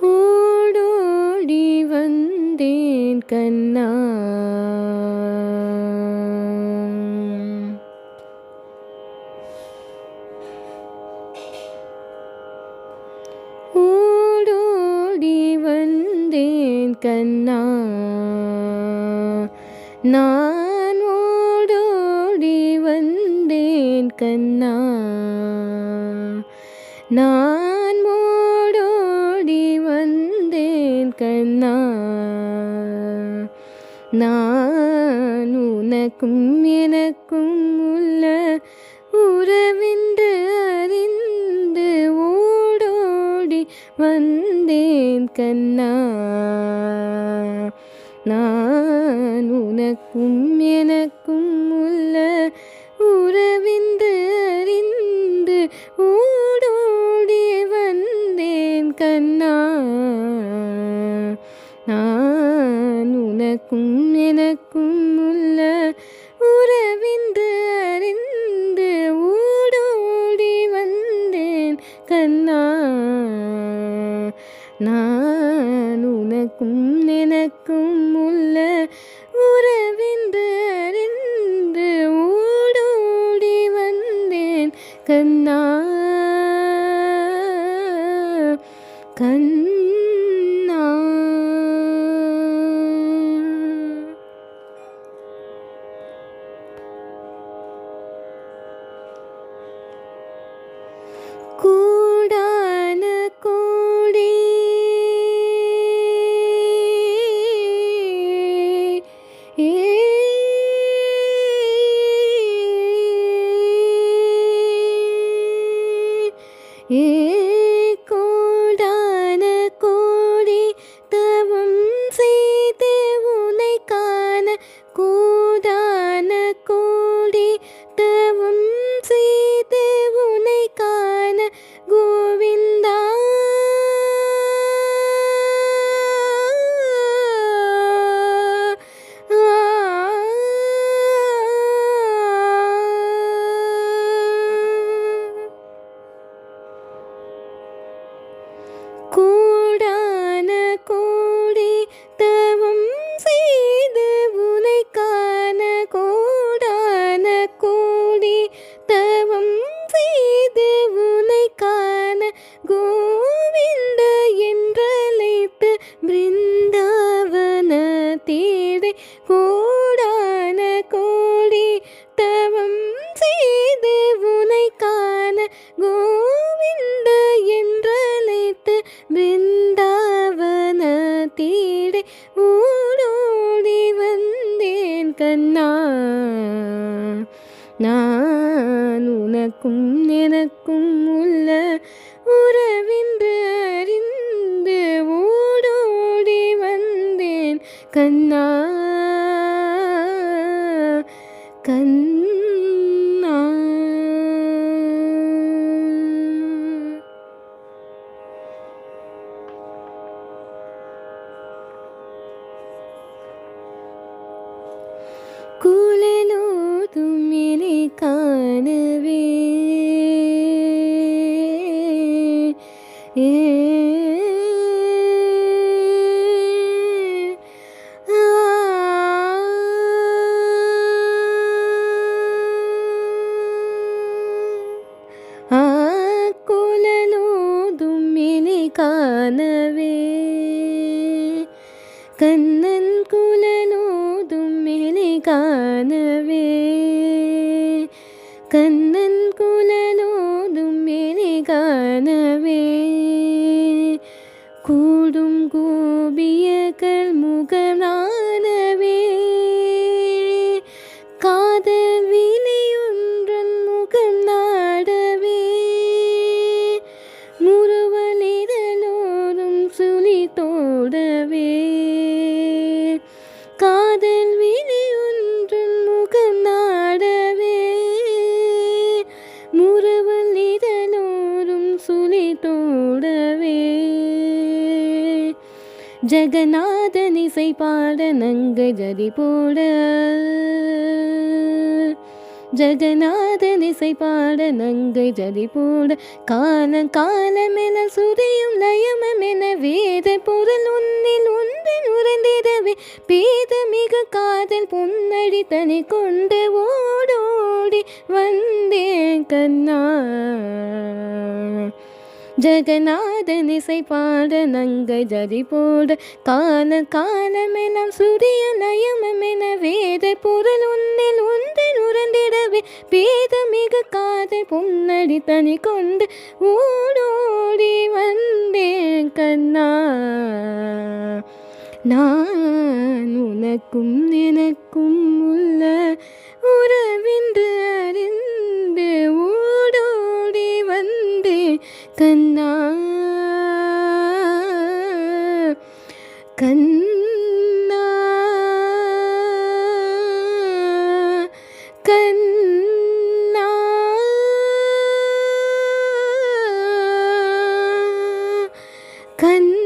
ஓடோடி வந்தேன் கண்ணா, ஓடோடி வந்தேன் கண்ணா, நான் ஓடோடி வந்தேன் கண்ணா, நான் ஓடோடி வந்தேன் கண்ணா, நான் உனக்கும் எனக்கும் உள்ள உறவென்று அறிந்து ஓடோடி வந்தேன் கண்ணா, நான் உனக்கும் எனக்கும் உள்ள உறவென்று அறிந்து ஓடோடி வந்தேன் கண்ணா, நான் உனக்கும் எனக்கும் உள்ள உறவென்று அறிந்து ஓடோடி வந்தேன் கண்ணா, நான் உனக்கும் எனக்கும் உள்ள உறவென்று அறிந்து ஓடோடி வந்தேன் கண்ணா, கண்ணா. கோடான கோடி கோடான கோடி தவம் செய்து உனை காண, கோடான கோடி தவம் செய்து உனை காண கோவிந்தா, கோடான கோடி தவம் செய்து உனை காண, கோடான கோடி தவம் செய்து உனை காண கோவிந்த என்றழைத்து பிருந்தாவன தேடி, கோடான கோடி தவம் செய்து உனை காண கோவிந்த என்றழைத்து பிருந்தாவன தேடி ஓடோடி வந்தேன் கண்ணா, நான் உனக்கும் எனக்கும் உள்ள உறவென்று அறிந்து ஓடோடி வந்தேன் கண்ணா, கண்ணா. குழலோதும் என்னை காணவே குழலோதும் என்னை காணவே, கண்ணன் குழலோதும் என்னை காணவே, கண்ணன் குழலோதும் என்னை காணவே, கூடும் கோபியர்கள் முகம் நாணவே, காதல் வினையொன்றன் முகம் நாடவே, முறுவலிதலோரும் சுழி தோடவே, காதல் வினையொன்றன் முகம் நாடவே, முறுவலிதலோரும் சுழி தோடவே, ஜெகநாதன் இசை பாட நங்கை ஜதி போட, ஜெகநாதன் இசை பாட நங்கை ஜதி போட காலம் காலமென சுதியும் லயமென வேத பொருள் உன்னில் ஒன்றின் உறந்திடவே பேத மிகு காதல் பொன்னடி தனி கொண்டு ஓடோடி வந்தேன் கண்ணா. ஜெகநாதன் இசை பாட நங்கை ஜதி போட கால காலமெல்லாம் சுரிய நயமென வேத பொருள் உன்னில் ஒன்றின் உறந்திடவே பேத மிகு காதல் பொன்னடி தனி கொண்டு ஓடோடி வந்தேன் கண்ணா. நான் உனக்கும் எனக்கும் உள்ள உறவென்று அறிந்து ஓடோடி வந்தேன் கண்ணா. கண்ணா கண்ணா கண்ணா.